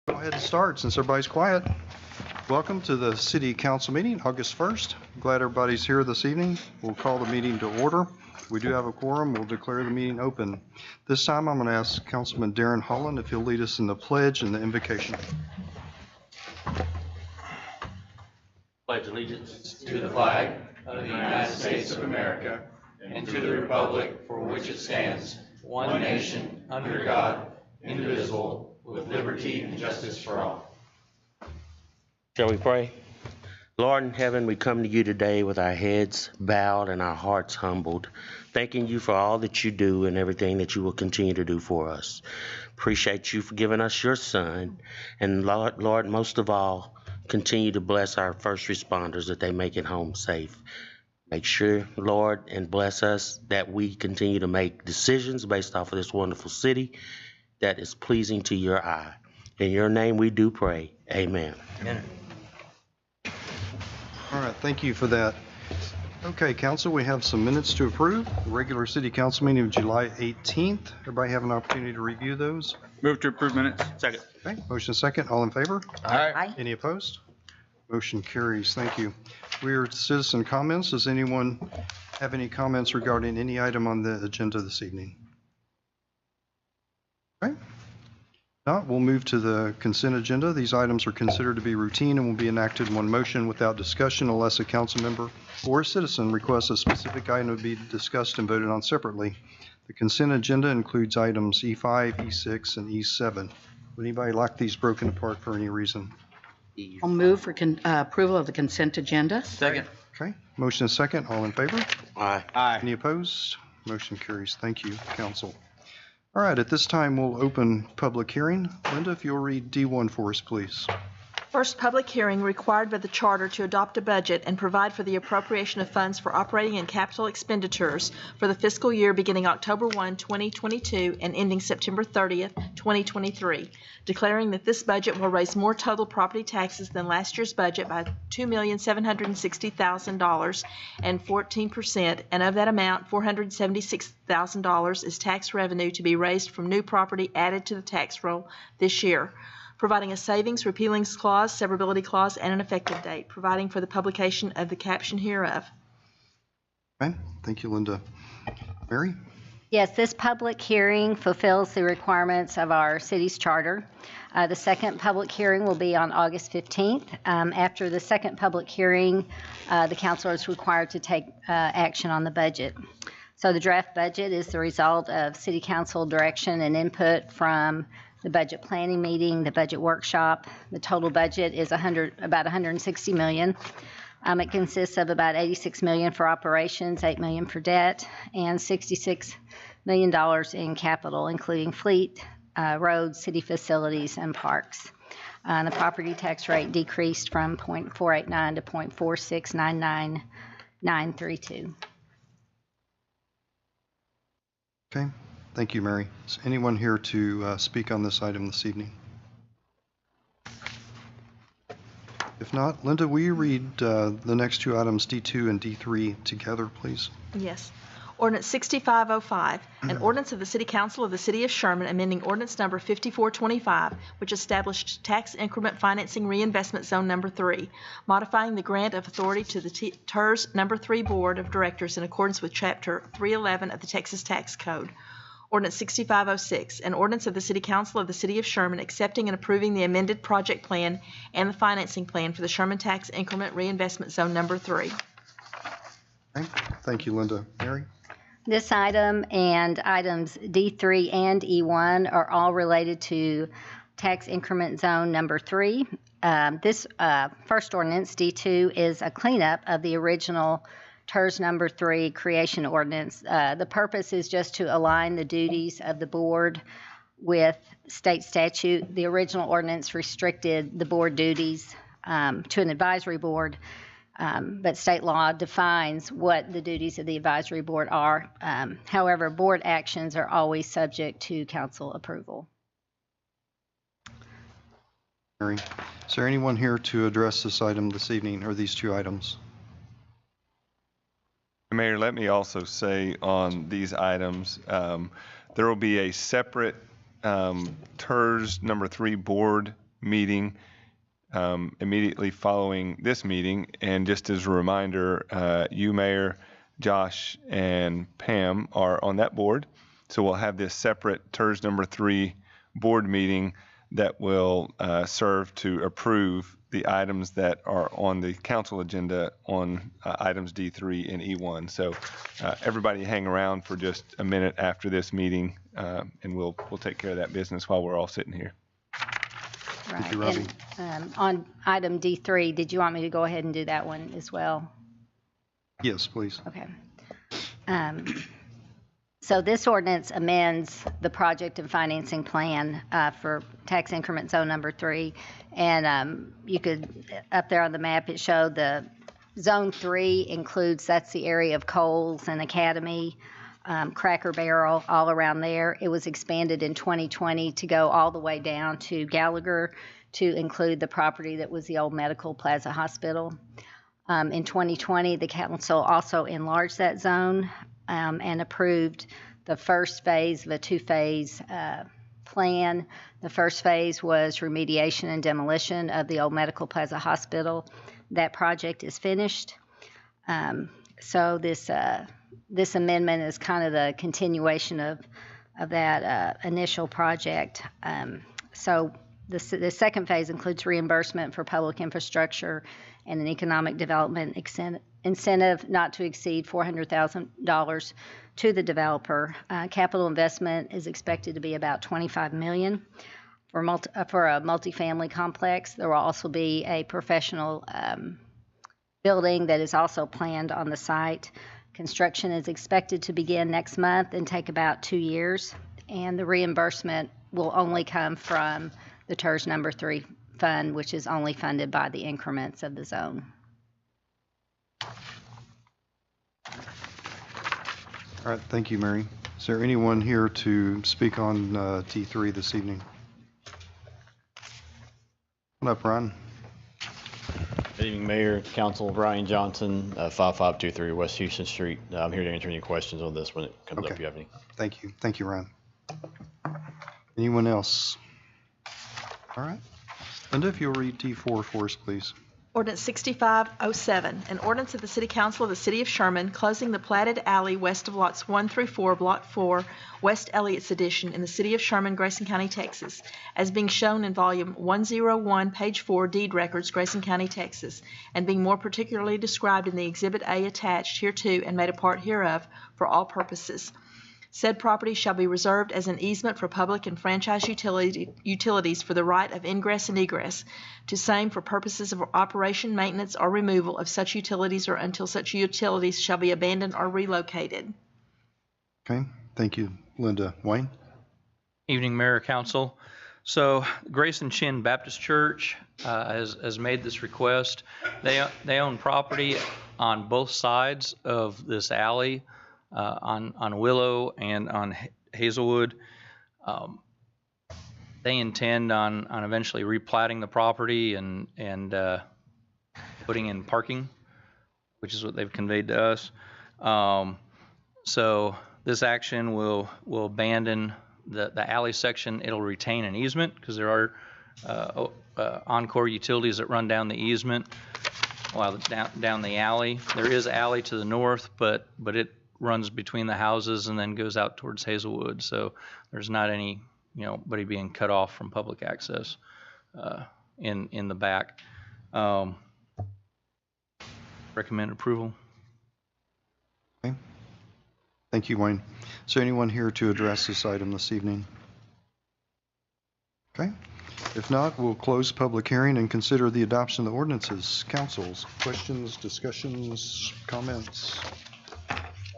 Go ahead and start since everybody's quiet. Welcome to the City Council meeting, August 1st. I'm glad everybody's here this evening. We'll call the meeting to order. We do have a quorum. We'll declare the meeting open. This time I'm going to ask Councilman Darren Holland if he'll lead us in the pledge and the invocation. Pledge allegiance to the flag of the United States of America and to the republic for which it stands, one nation, under God, indivisible, with liberty and justice for all. Shall we pray? Lord in heaven, we come to you today with our heads bowed and our hearts humbled, thanking you for all that you do and everything that you will continue to do for us. Appreciate you for giving us your son, and Lord, most of all, continue to bless our first responders that they make it home safe. Make sure, Lord, and bless us that we continue to make decisions based off of this wonderful city that is pleasing to your eye. In your name we do pray. Amen. Amen. All right, thank you for that. Okay, Council, we have some minutes to approve. The regular City Council meeting of July 18th. Everybody have an opportunity to review those? Move to approve minutes. Second. Okay, motion second. All in favor? Aye. Any opposed? Motion carries. Thank you. We are to citizen comments. Does anyone have any comments regarding any item on the agenda this evening? Okay. Not, we'll move to the consent agenda. These items are considered to be routine and will be enacted in one motion without discussion unless a council member or a citizen requests a specific item to be discussed and voted on separately. The consent agenda includes items E5, E6, and E7. Would anybody like these broken apart for any reason? I'll move for approval of the consent agenda. Second. Okay, motion is second. All in favor? Aye. Aye. Any opposed? Motion carries. Thank you, council. All right, at this time, we'll open public hearing. Linda, if you'll read D1 for us, please. First public hearing required by the charter to adopt a budget and provide for the appropriation of funds for operating and capital expenditures for the fiscal year beginning October 1, 2022 and ending September 30th, 2023, declaring that this budget will raise more total property taxes than last year's budget by $2,760,000 and 14%, and of that amount, $476,000 is tax revenue to be raised from new property added to the tax roll this year, providing a savings, repealing clause, severability clause, and an effective date, providing for the publication of the caption hereof. Okay, thank you, Linda. Mary? Yes, this public hearing fulfills the requirements of our city's charter. The second public hearing will be on August 15th. After the second public hearing, the council is required to take action on the budget. So the draft budget is the result of city council direction and input from the budget planning meeting, the budget workshop. The total budget is about $160 million. It consists of about $86 million for operations, $8 million for debt, and $66 million in capital, including fleet, roads, city facilities, and parks. The property tax rate decreased from 0.489 to 0.4699932. Okay, thank you, Mary. Is anyone here to speak on this item this evening? If not, Linda, will you read the next two items, D2 and D3, together, please? Yes. Ordinance 6505, an ordinance of the City Council of the City of Sherman amending ordinance number 5425, which established tax increment financing reinvestment zone number 3, modifying the grant of authority to the TERS number 3 Board of Directors in accordance with Chapter 311 of the Texas Tax Code. Ordinance 6506, an ordinance of the City Council of the City of Sherman accepting and approving the amended project plan and the financing plan for the Sherman Tax Increment Reinvestment Zone number 3. Okay, thank you, Linda. Mary? This item and items D3 and E1 are all related to tax increment zone number 3. This first ordinance, D2, is a cleanup of the original TERS number 3 creation ordinance. The purpose is just to align the duties of the board with state statute. The original ordinance restricted the board duties to an advisory board, but state law defines what the duties of the advisory board are. However, board actions are always subject to council approval. Mary, is there anyone here to address this item this evening, or these two items? Mayor, let me also say on these items, there will be a separate TERS number 3 board meeting immediately following this meeting. And just as a reminder, you, Mayor, Josh, and Pam are on that board. So we'll have this separate TERS number 3 board meeting that will serve to approve the items that are on the council agenda on items D3 and E1. So everybody hang around for just a minute after this meeting, and we'll take care of that business while we're all sitting here. Right. you, Robbie. And on item D3, did you want me to go ahead and do that one as well? Yes, please. Okay. So this ordinance amends the project and financing plan for tax increment zone number 3. And you could, up there on the map, it showed the zone 3 includes, that's the area of Coles and Academy, Cracker Barrel, all around there. It was expanded in 2020 to go all the way down to Gallagher to include the property that was the old Medical Plaza Hospital. In 2020, the council also enlarged that zone and approved the first phase of a 2-phase plan. The first phase was remediation and demolition of the old Medical Plaza Hospital. That project is finished. So this amendment is kind of the continuation of that initial project. So the second phase includes reimbursement for public infrastructure and an economic development incentive not to exceed $400,000 to the developer. Capital investment is expected to be about $25 million. For a multifamily complex, there will also be a professional building that is also planned on the site. Construction is expected to begin next month and take about 2 years, and the reimbursement will only come from the TERS number 3 fund, which is only funded by the increments of the zone. All right, thank you, Mary. Is there anyone here to speak on T3 this evening? Come up, Ron. Good evening, Mayor, Council. Ryan Johnson, 5523 West Houston Street. I'm here to answer any questions on this when it comes up, if you have any. Thank you. Thank you, Ron. Anyone else? All right. Linda, if you'll read T4 for us, please. Ordinance 6507, an ordinance of the City Council of the City of Sherman closing the platted alley west of lots 1 through 4, Block 4, West Elliott's Edition in the City of Sherman, Grayson County, Texas, as being shown in Volume 101, Page 4, Deed Records, Grayson County, Texas, and being more particularly described in the Exhibit A attached hereto and made a part hereof for all purposes. Said property shall be reserved as an easement for public and franchise utilities for the right of ingress and egress, to same for purposes of operation, maintenance, or removal of such utilities or until such utilities shall be abandoned or relocated. Okay, thank you, Linda. Wayne? Evening, Mayor, Council. So Grayson Chin Baptist Church has made this request. They own property on both sides of this alley, on Willow and on Hazelwood. They intend on eventually replatting the property and putting in parking, which is what they've conveyed to us. So this action will abandon the alley section. It'll retain an easement because there are Encore utilities that run down the easement while down the alley. There is alley to the north, but it runs between the houses and then goes out towards Hazelwood. So there's not any, anybody being cut off from public access in the back. Recommend approval. Okay. Thank you, Wayne. Is there anyone here to address this item this evening? Okay. If not, we'll close the public hearing and consider the adoption of the ordinances. Councils, questions, discussions, comments,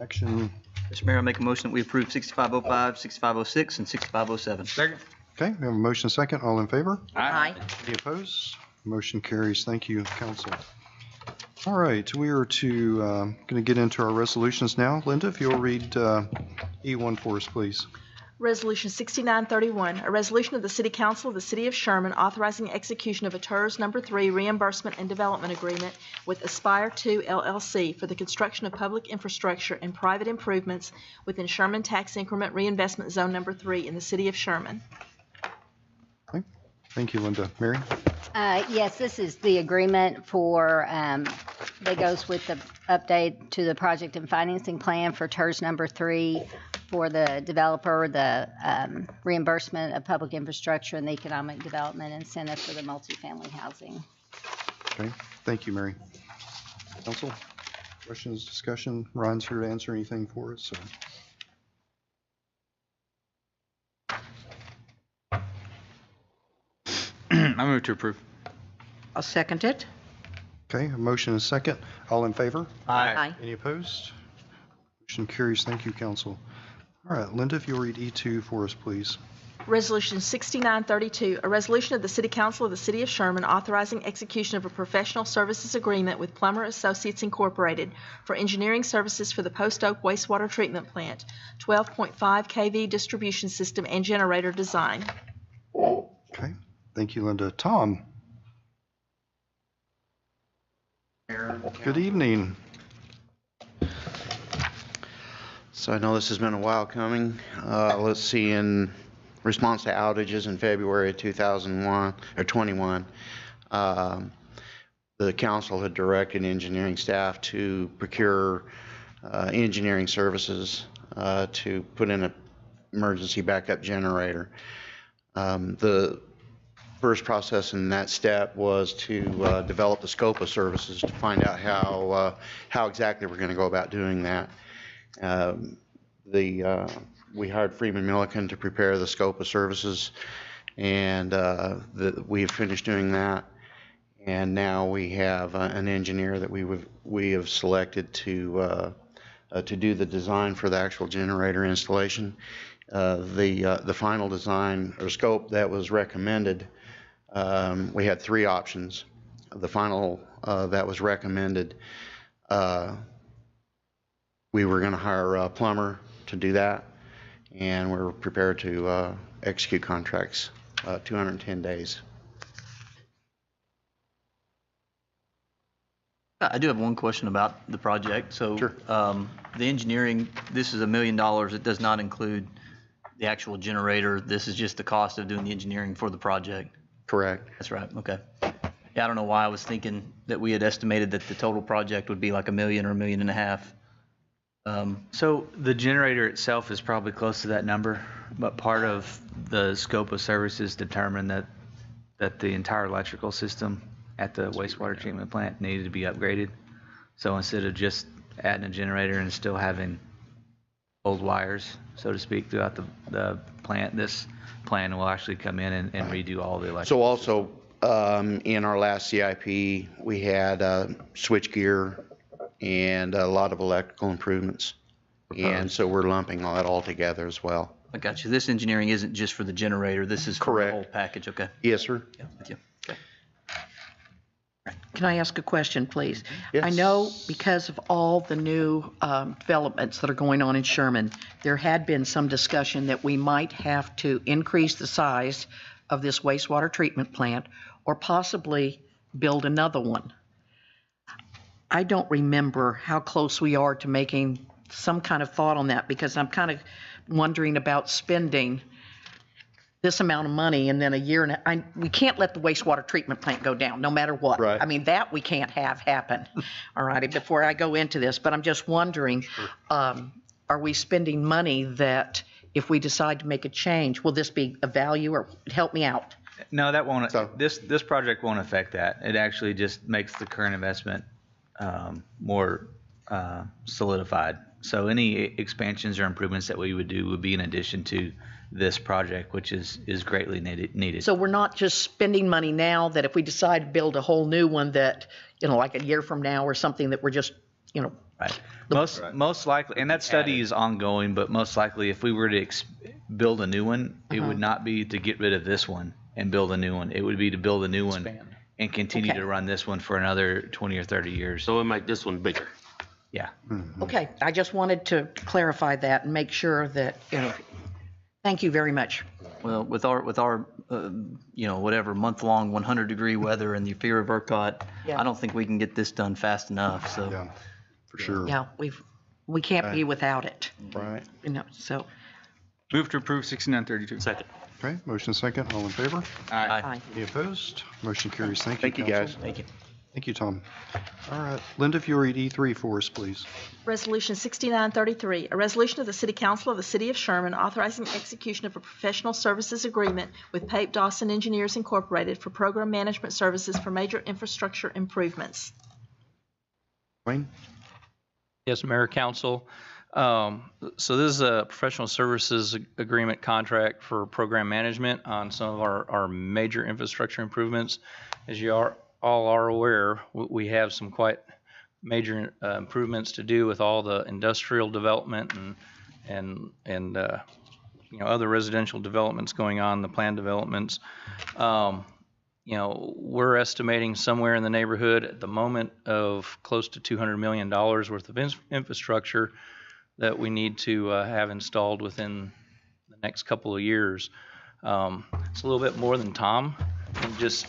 action? Mr. Mayor, I make a motion that we approve 6505, 6506, and 6507. Second. Okay, we have a motion second. All in favor? Aye. Any opposed? Motion carries. Thank you, council. All right, we are going to get into our resolutions now. Linda, if you'll read E1 for us, please. Resolution 6931, a resolution of the City Council of the City of Sherman authorizing execution of a TERS number 3 reimbursement and development agreement with Aspire 2 LLC for the construction of public infrastructure and private improvements within Sherman Tax Increment Reinvestment Zone number 3 in the City of Sherman. Okay. Thank you, Linda. Mary? Yes, this is the agreement for, that goes with the update to the project and financing plan for TERS number 3 for the developer, the reimbursement of public infrastructure and the economic development incentive for the multifamily housing. Okay, thank you, Mary. Council, questions, discussion? Ron's here to answer anything for us, so. I move to approve. I'll second it. Okay, a motion and a second. All in favor? Aye. Any opposed? Motion carries. Thank you, council. All right, Linda, if you'll read E2 for us, please. Resolution 6932, a resolution of the City Council of the City of Sherman authorizing execution of a professional services agreement with Plumber Associates Incorporated for engineering services for the Post Oak Wastewater Treatment Plant, 12.5 kV distribution system and generator design. Okay, thank you, Linda. Tom? Good evening. So I know this has been a while coming. Let's see, in response to outages in February of 2021, the council had directed engineering staff to procure engineering services to put in an emergency backup generator. The first process in that step was to develop the scope of services to find out how exactly we're going to go about doing that. We hired Freeman Milliken to prepare the scope of services, and we have finished doing that. And now we have an engineer that we have selected to do the design for the actual generator installation. The final design or scope that was recommended, we had 3 options. The final that was recommended, we were going to hire a plumber to do that, and we're prepared to execute contracts 210 days. I do have one question about the project. So Sure. The engineering, this is $1 million. It does not include the actual generator. This is just the cost of doing the engineering for the project. Correct. That's right. Okay. Yeah, I don't know why I was thinking that we had estimated that the total project would be like $1 million or $1.5 million. So the generator itself is probably close to that number, but part of the scope of services determined that the entire electrical system at the wastewater treatment plant needed to be upgraded. So instead of just adding a generator and still having old wires, so to speak, throughout the plant, this plan will actually come in and redo all the electrical. So also, in our last CIP, we had switch gear and a lot of electrical improvements. And so we're lumping all that all together as well. I got you. This engineering isn't just for the generator. This is for the Correct. whole package. Okay. Yes, sir. Yeah, with you. Okay. Can I ask a question, please? Yes. I know because of all the new developments that are going on in Sherman, there had been some discussion that we might have to increase the size of this wastewater treatment plant or possibly build another one. I don't remember how close we are to making some kind of thought on that, because I'm kind of wondering about spending this amount of money and then a year and we can't let the wastewater treatment plant go down no matter what. Right. I mean, that we can't have happen. All righty, before I go into this, but I'm just wondering, are we spending money that if we decide to make a change, will this be a value, or help me out? No, that won't. So- This project won't affect that. It actually just makes the current investment more solidified. So any expansions or improvements that we would do would be in addition to this project, which is greatly needed. So we're not just spending money now that if we decide to build a whole new one that, like a year from now or something, that we're just, Right. Most likely, and that study is ongoing, but most likely if we were to build a new one, it would not be to get rid of this one and build a new one. It would be to build a new one and continue Okay. to run this one for another 20 or 30 years. So we'll make this one bigger. Yeah. Okay, I just wanted to clarify that and make sure that, thank you very much. Well, with our whatever month-long 100-degree weather and the fear of ERCOT, Yeah. I don't think we can get this done fast enough. So Yeah, for sure. Yeah, we can't be without it, Right. so. Move to approve 6932. Second. Okay, motion second, all in favor? Aye. Any opposed? Motion carries. Thank you, Thank you, council. guys. Thank you. Thank you, Tom. All right, Linda, if you'll read E3 for us, please. Resolution 6933, a resolution of the City Council of the City of Sherman authorizing execution of a professional services agreement with Pape Dawson Engineers Incorporated for program management services for major infrastructure improvements. Wayne? Yes, Mayor, Council. So this is a professional services agreement contract for program management on some of our major infrastructure improvements. As you all are aware, we have some quite major improvements to do with all the industrial development and other residential developments going on, the planned developments. We're estimating somewhere in the neighborhood at the moment of close to $200 million worth of infrastructure that we need to have installed within the next couple of years. It's a little bit more than Tom can just,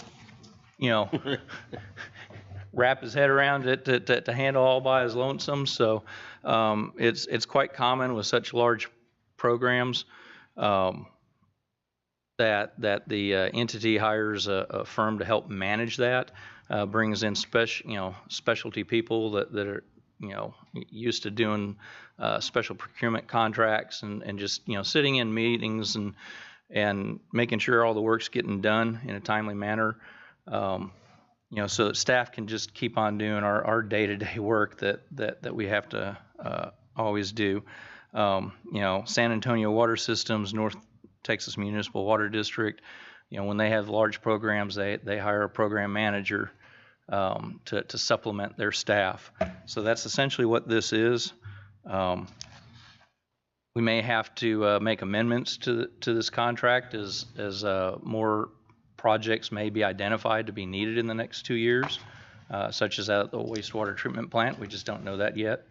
wrap his head around it to handle all by his lonesome. So it's quite common with such large programs that the entity hires a firm to help manage that, brings in specialty people that are used to doing special procurement contracts and just sitting in meetings and making sure all the work's getting done in a timely manner. So that staff can just keep on doing our day-to-day work that we have to always do. San Antonio Water Systems, North Texas Municipal Water District, when they have large programs, they hire a program manager to supplement their staff. So that's essentially what this is. We may have to make amendments to this contract as more projects may be identified to be needed in the next 2 years, such as at the wastewater treatment plant. We just don't know that yet.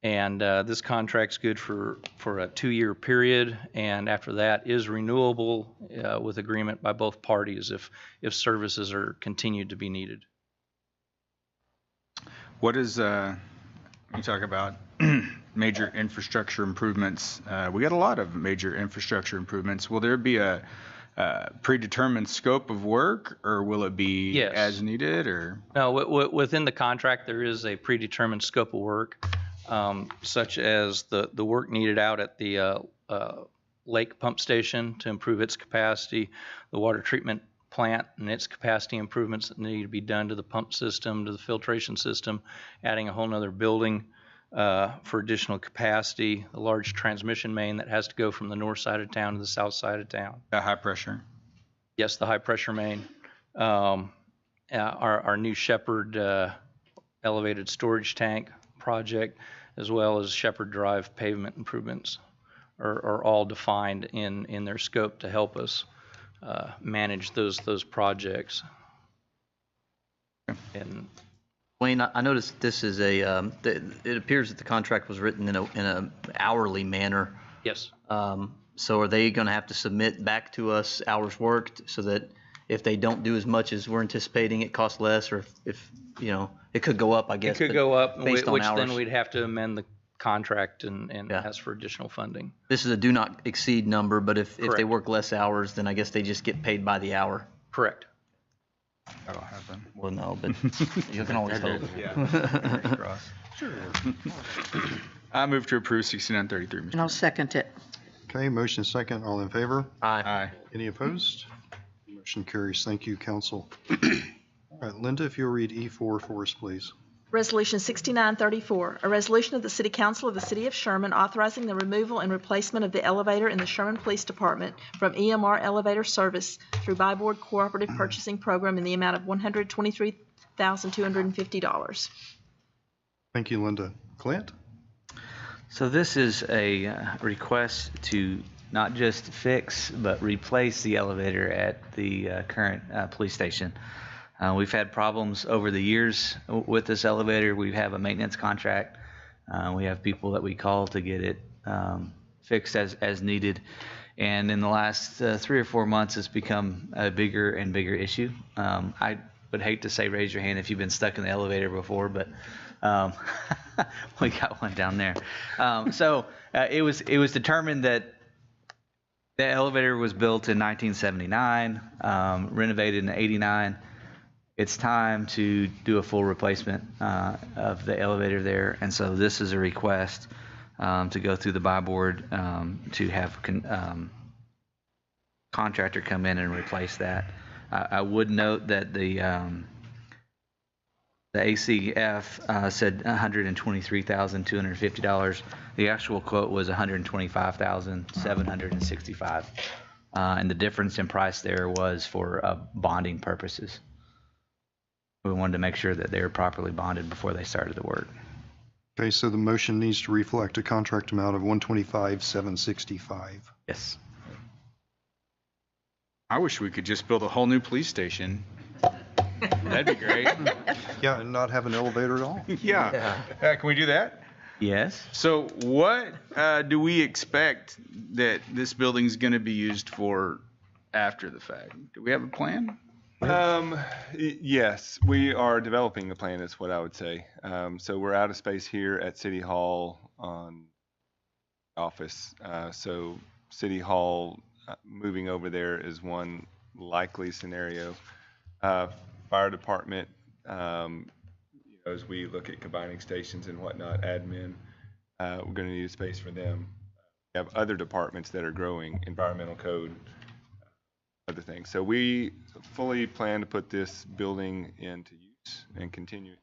This contract's good for a 2-year period, and after that is renewable with agreement by both parties if services are continued to be needed. What is, you talk about major infrastructure improvements. We got a lot of major infrastructure improvements. Will there be a predetermined scope of work, or will it be Yes. as needed, or? No, within the contract, there is a predetermined scope of work, such as the work needed out at the lake pump station to improve its capacity, the water treatment plant and its capacity improvements that need to be done to the pump system, to the filtration system, adding a whole nother building for additional capacity, the large transmission main that has to go from the north side of town to the south side of town. High pressure? Yes, the high pressure main. Our new Shepherd elevated storage tank project, as well as Shepherd Drive pavement improvements are all defined in their scope to help us manage those projects. And Wayne, I noticed this is it appears that the contract was written in a hourly manner. yes, So are they going to have to submit back to us hours worked so that if they don't do as much as we're anticipating, it costs less, or if it could go up, I it guess. could but go up, based on which hours. then we'd have to amend the contract and Yeah. ask for additional funding. This is a do not exceed number, but if they Correct. work less hours, then I guess they just get paid by the hour. Correct. That'll happen. Well, no, but you can always hope. I move to approve 6933, Mr. And I'll second it. Okay, motion second, all in favor? Aye. Any opposed? Motion carries. Thank you, council. All right, Linda, if you'll read E4 for us, please. Resolution 6934, a resolution of the City Council of the City of Sherman authorizing the removal and replacement of the elevator in the Sherman Police Department from EMR elevator service through Buy Board Cooperative Purchasing Program in the amount of $123,250. Thank you, Linda. Clint? So this is a request to not just fix, but replace the elevator at the current police station. We've had problems over the years with this elevator. We have a maintenance contract. We have people that we call to get it fixed as needed. And in the last 3 or 4 months, it's become a bigger and bigger issue. I would hate to say raise your hand if you've been stuck in the elevator before, but we got one down there. So it was determined that The elevator was built in 1979, renovated in 89. It's time to do a full replacement of the elevator there, and so this is a request to go through the buy board to have contractor come in and replace that. I would note that the ACF said $123,250. The actual quote was $125,765, and the difference in price there was for bonding purposes. We wanted to make sure that they were properly bonded before they started the work. Okay, so the motion needs to reflect a contract amount of $125,765. Yes. I wish we could just build a whole new police station. That'd be great. Yeah, and not have an elevator at all? Yeah. Can we do that? Yes. So what do we expect that this building's going to be used for after the fact? Do we have a plan? Yes, we are developing the plan is what I would say. So we're out of space here at City Hall on office. So City Hall moving over there is one likely scenario. Fire department, as we look at combining stations and whatnot, admin, we're going to need a space for them. We have other departments that are growing, environmental code, other things. So we fully plan to put this building into use and continue to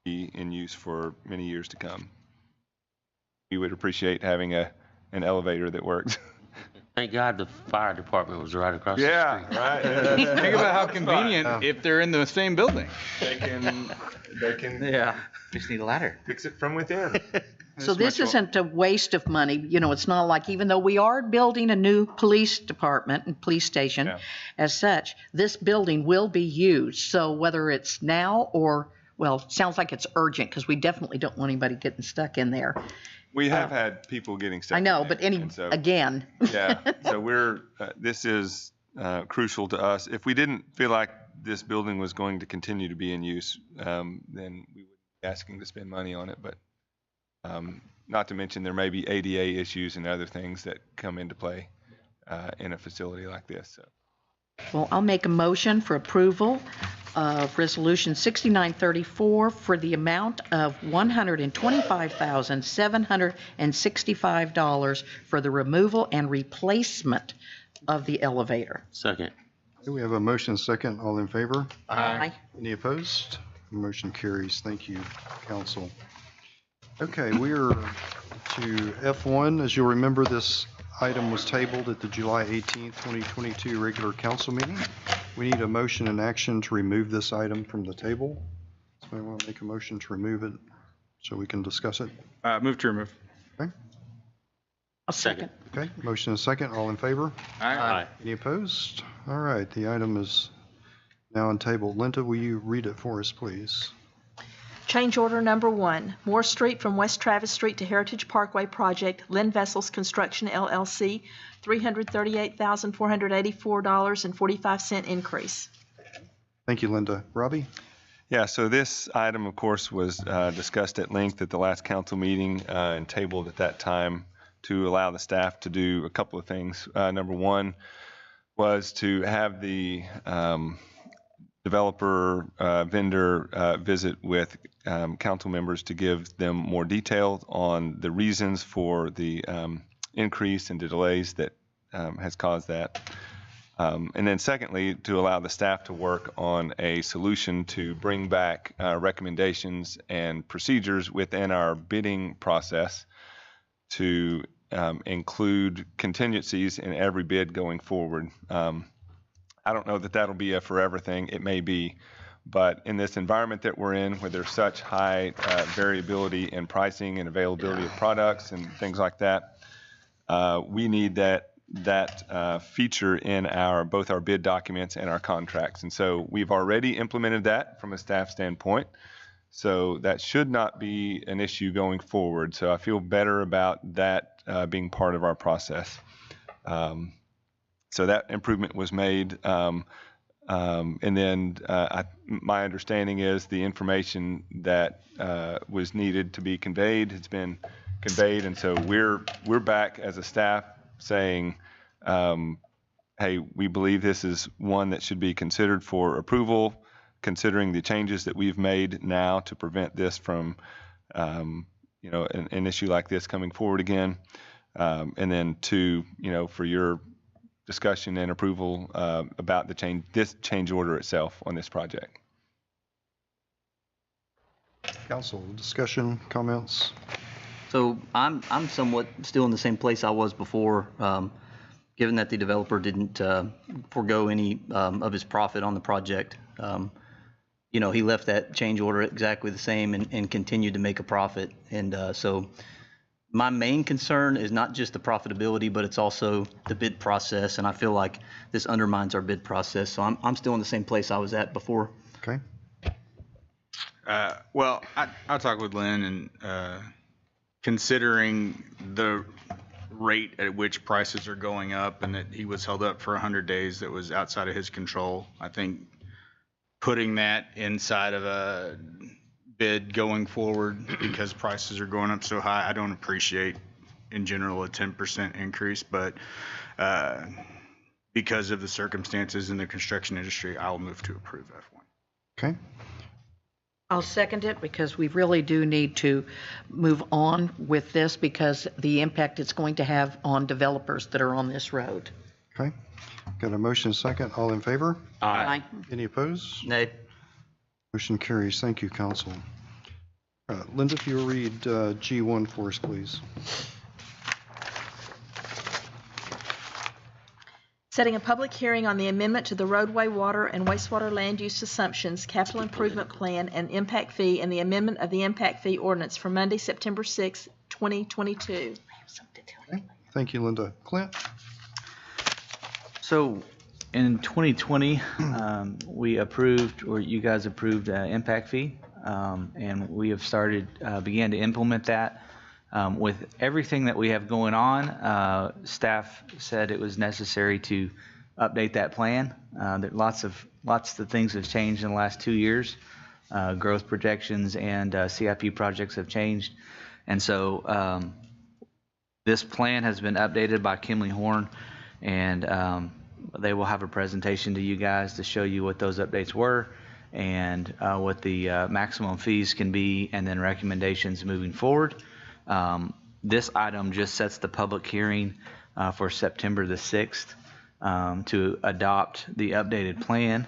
be in use for many years to come. We would appreciate having an elevator that works. Thank God the fire department was right across the street. Right. Think about how convenient if they're in the same building. They can Yeah. Just need a ladder. fix it from within. So this isn't a waste of money. You know, it's not like, even though we are building a new police department and police station as such, this building will be used. So whether it's now or, well, it sounds like it's urgent because we definitely don't want anybody getting stuck in there. We have had people getting stuck. I know, in but there, and so, again. Yeah, so we're, this is crucial to us. If we didn't feel like this building was going to continue to be in use, then we would be asking to spend money on it. But not to mention there may be ADA issues and other things that come into play in a facility like this. So. Well, I'll make a motion for approval of Resolution 6934 for the amount of $125,765 for the removal and replacement of the elevator. Second. Okay, we have a motion second. All in favor? Aye. Any opposed? Motion carries. Thank you, council. Okay, we are to F1. As you'll remember, this item was tabled at the July 18th, 2022 regular council meeting. We need a motion and action to remove this item from the table. Somebody want to make a motion to remove it so we can discuss it? Move to remove. Okay. A second. Okay, motion and second. All in favor? Aye. Any opposed? All right, the item is now on table. Linda, will you read it for us, please? Change order number 1, Moore Street from West Travis Street to Heritage Parkway project, Lynn Vessels Construction LLC, $338,484.45 increase. Thank you, Linda. Robbie? Yeah, so this item, of course, was discussed at length at the last council meeting and tabled at that time to allow the staff to do a couple of things. Number one was to have the developer vendor visit with council members to give them more detail on the reasons for the increase and the delays that has caused that. And then secondly, to allow the staff to work on a solution to bring back recommendations and procedures within our bidding process to include contingencies in every bid going forward. I don't know that that'll be a forever thing. It may be. But in this environment that we're in, where there's such high variability in pricing and availability of products and things like that, we need that feature in both our bid documents and our contracts. And so we've already implemented that from a staff standpoint. So that should not be an issue going forward. So I feel better about that being part of our process. So that improvement was made. And then my understanding is the information that was needed to be conveyed has been conveyed. And so we're back as a staff saying hey, we believe this is one that should be considered for approval, considering the changes that we've made now to prevent this from, an issue like this coming forward again. And then two, for your discussion and approval about this change order itself on this project. Council, discussion, comments? So I'm somewhat still in the same place I was before, given that the developer didn't forego any of his profit on the project. He left that change order exactly the same and continued to make a profit. And so my main concern is not just the profitability, but it's also the bid process. And I feel like this undermines our bid process. So I'm still in the same place I was at before. Okay. Well, I'll talk with Lynn, and considering the rate at which prices are going up and that he was held up for 100 days that was outside of his control, I think putting that inside of a bid going forward because prices are going up so high, I don't appreciate in general a 10% increase, but because of the circumstances in the construction industry, I'll move to approve F1. Okay. I'll second it because we really do need to move on with this because the impact it's going to have on developers that are on this road. Okay. Got a motion second. All in favor? Aye. Any opposed? Nay. Motion carries. Thank you, Council. Linda, if you'll read G1 for us, please. Setting a public hearing on the amendment to the Roadway, Water, and Wastewater Land Use Assumptions, Capital Improvement Plan, and Impact Fee, and the amendment of the Impact Fee Ordinance for Monday, September 6, 2022. Okay. Thank you, Linda. Clint? So in 2020, we approved, or you guys approved impact fee, and we have began to implement that. With everything that we have going on, staff said it was necessary to update that plan. Lots of things have changed in the last 2 years. Growth projections and CIP projects have changed. And so this plan has been updated by Kimley Horn, and they will have a presentation to you guys to show you what those updates were and what the maximum fees can be, and then recommendations moving forward. This item just sets the public hearing for September the 6th to adopt the updated plan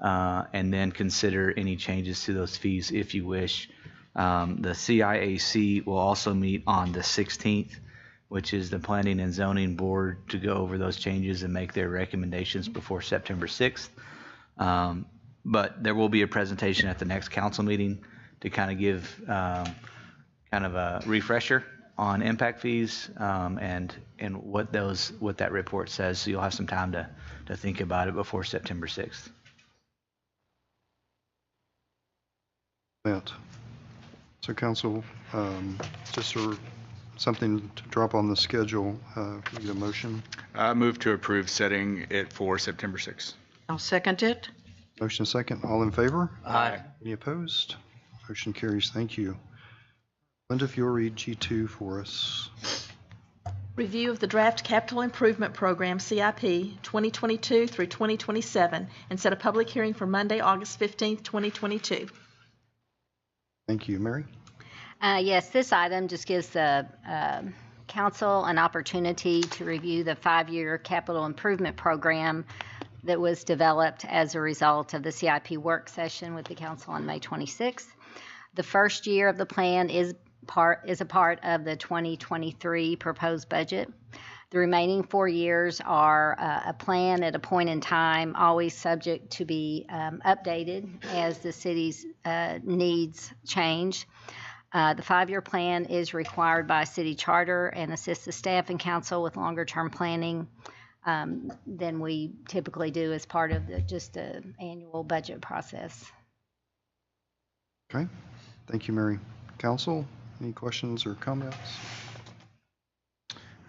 and then consider any changes to those fees if you wish. The CIAC will also meet on the 16th, which is the Planning and Zoning Board, to go over those changes and make their recommendations before September 6th. But there will be a presentation at the next council meeting to kind of give kind of a refresher on impact fees and what that report says. So you'll have some time to think about it before September 6th. So Council, just for something to drop on the schedule, we get a motion. I move to approve setting it for September 6th. I'll second it. Motion second. All in favor? Aye. Any opposed? Motion carries. Thank you. Linda, if you'll read G2 for us. Review of the draft Capital Improvement Program, CIP, 2022 through 2027, and set a public hearing for Monday, August 15th, 2022. Thank you. Mary? Yes, this item just gives the council an opportunity to review the 5-year capital improvement program that was developed as a result of the CIP work session with the council on May 26th. The first year of the plan is a part of the 2023 proposed budget. The remaining 4 years are a plan at a point in time, always subject to be updated as the city's needs change. The 5-year plan is required by city charter and assists the staff and council with longer-term planning than we typically do as part of just the annual budget process. Okay. Thank you, Mary. Council, any questions or comments?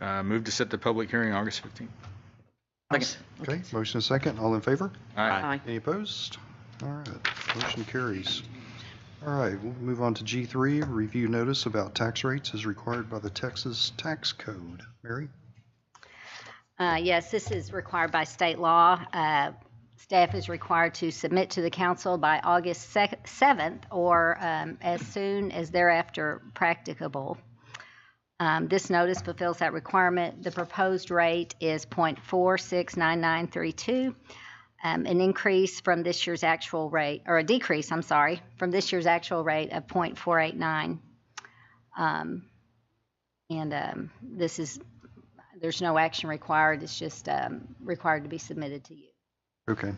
Move to set the public hearing August 15th. Okay. Motion second. All in favor? Aye. Any opposed? All right. Motion carries. All right. We'll move on to G3, review notice about tax rates as required by the Texas Tax Code. Mary? Yes, this is required by state law. Staff is required to submit to the council by August 7th or as soon as thereafter practicable. This notice fulfills that requirement. The proposed rate is .469932, an increase from this year's actual rate, or a decrease, I'm sorry, from this year's actual rate of .489. This is, there's no action required. It's just required to be submitted to you. Okay.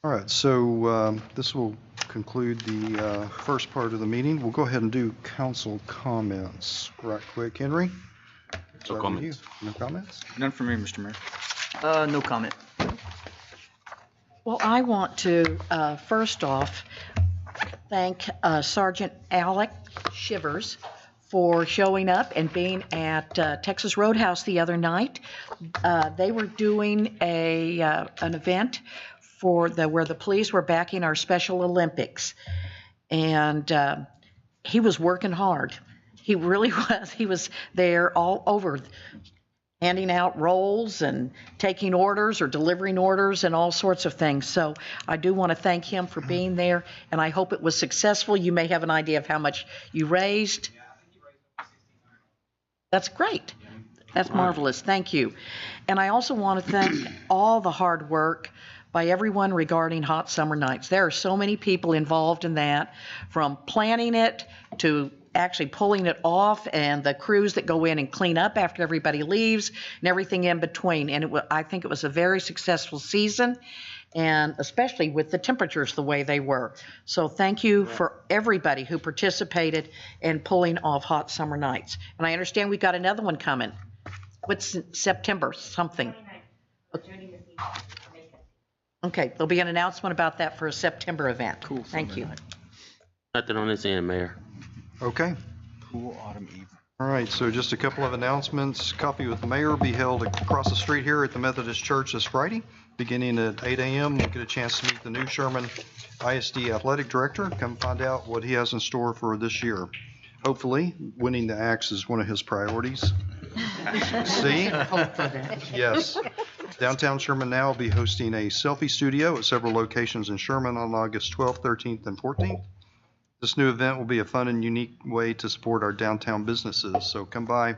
All right, so this will conclude the first part of the meeting. We'll go ahead and do council comments right quick. Henry? No comments. No comments? None for me, Mr. Mayor. No comment. Well, I want to, first off, thank Sergeant Alec Shivers for showing up and being at Texas Roadhouse the other night. They were doing an event for where the police were backing our Special Olympics. And he was working hard. He really was. He was there all over, handing out rolls and taking orders or delivering orders and all sorts of things. So I do want to thank him for being there, and I hope it was successful. You may have an idea of how much you raised. That's great. That's marvelous. Thank you. And I also want to thank all the hard work by everyone regarding hot summer nights. There are so many people involved in that, from planning it to actually pulling it off, and the crews that go in and clean up after everybody leaves and everything in between. And I think it was a very successful season, and especially with the temperatures the way they were. So thank you for everybody who participated in pulling off hot summer nights. And I understand we've got another one coming. What's September something? Okay, there'll be an announcement about that for a September event. Cool. Thank you. Nothing on this end, Mayor. Okay. Cool autumn evening. All right, so just a couple of announcements. Coffee with the Mayor will be held across the street here at the Methodist Church this Friday, beginning at 8 a.m. We'll get a chance to meet the new Sherman ISD Athletic Director, come find out what he has in store for this year. Hopefully, winning the Axe is one of his priorities. See? Yes. Downtown Sherman now will be hosting a selfie studio at several locations in Sherman on August 12th, 13th, and 14th. This new event will be a fun and unique way to support our downtown businesses. So come by,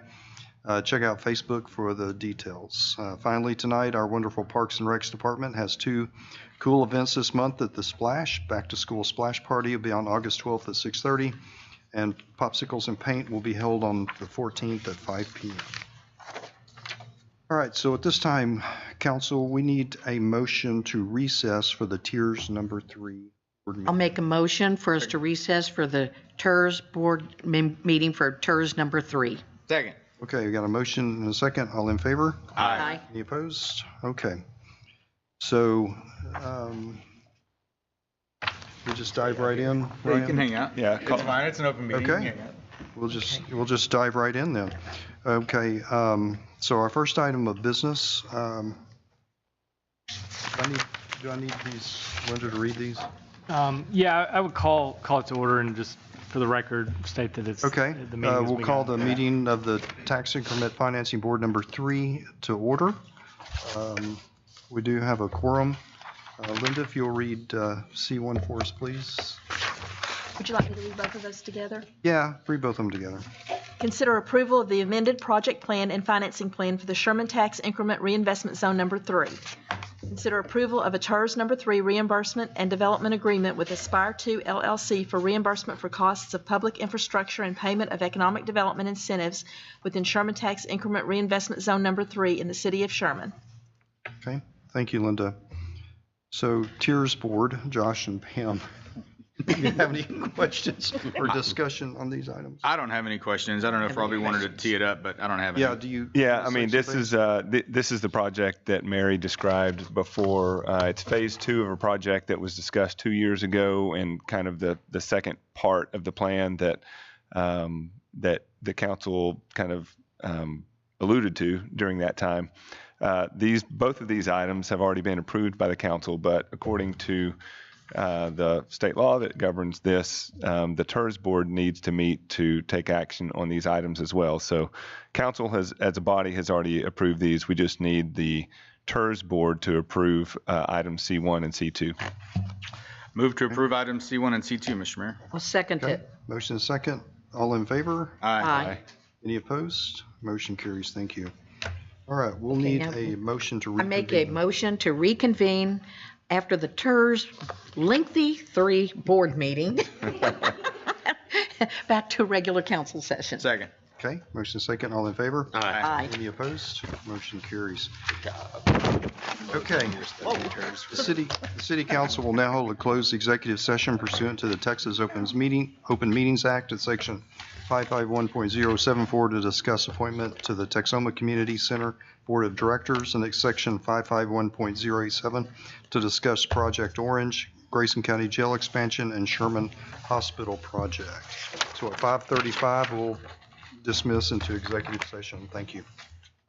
check out Facebook for the details. Finally, tonight, our wonderful Parks and Recs Department has two cool events this month at the Splash. Back to School Splash Party will be on August 12th at 6:30, and Popsicles and Paint will be held on the 14th at 5 p.m. All right, so at this time, Council, we need a motion to recess for the Tiers number 3. I'll make a motion for us to recess for the TERS board meeting for TERS number 3. Second. Okay, we got a motion and a second. All in favor? Aye. Any opposed? Okay. So we just dive right in. Yeah, you Ryan? can hang out. Yeah, It's fine. It's an open meeting. Okay. You can hang out. We'll just dive right in then. Okay. So our first item of business. Do I need these, Linda, to read these? Yeah, I would call it to order and just for the record state that it's. Okay. The meeting has We'll begun. call the meeting of the Tax Increment Financing Board number 3 to order. We do have a quorum. Linda, if you'll read C1 for us, please. Would you like me to read both of those together? Yeah, read both of them together. Consider approval of the amended project plan and financing plan for the Sherman Tax Increment Reinvestment Zone number 3. Consider approval of a TERS number 3 reimbursement and development agreement with Aspire 2 LLC for reimbursement for costs of public infrastructure and payment of economic development incentives within Sherman Tax Increment Reinvestment Zone number 3 in the city of Sherman. Okay, thank you, Linda. So, Tiers Board, Josh and Pam, do you have any questions or discussion on these items? I don't have any questions. I don't know if Robbie wanted to tee it up, but I don't have any. Yeah, do you? Yeah, I mean, this is the project that Mary described before. It's phase 2 of a project that was discussed 2 years ago, and kind of the second part of the plan that that the council kind of alluded to during that time. Both of these items have already been approved by the council, but according to the state law that governs this, the TERS board needs to meet to take action on these items as well. So council has, as a body, has already approved these. We just need the TERS board to approve items C1 and C2. Move to approve items C1 and C2, Mr. Mayor. I'll second Okay, it. motion is second. All in favor? Aye. Any opposed? Motion carries. Thank you. All right, we'll Okay, need now a motion to I reconvene. make a motion to reconvene after the TERS lengthy 3 board meeting. Back to regular council session. Second. Okay, motion is second. All in favor? Aye. Any opposed? Motion carries. Okay. The city council will now hold a closed executive session pursuant to the Texas Open Meetings Act at section 551.074 to discuss appointment to the Texoma Community Center Board of Directors, and at section 551.087 to discuss Project Orange, Grayson County Jail expansion, and Sherman Hospital project. So at 5:35, we'll dismiss into executive session. Thank you.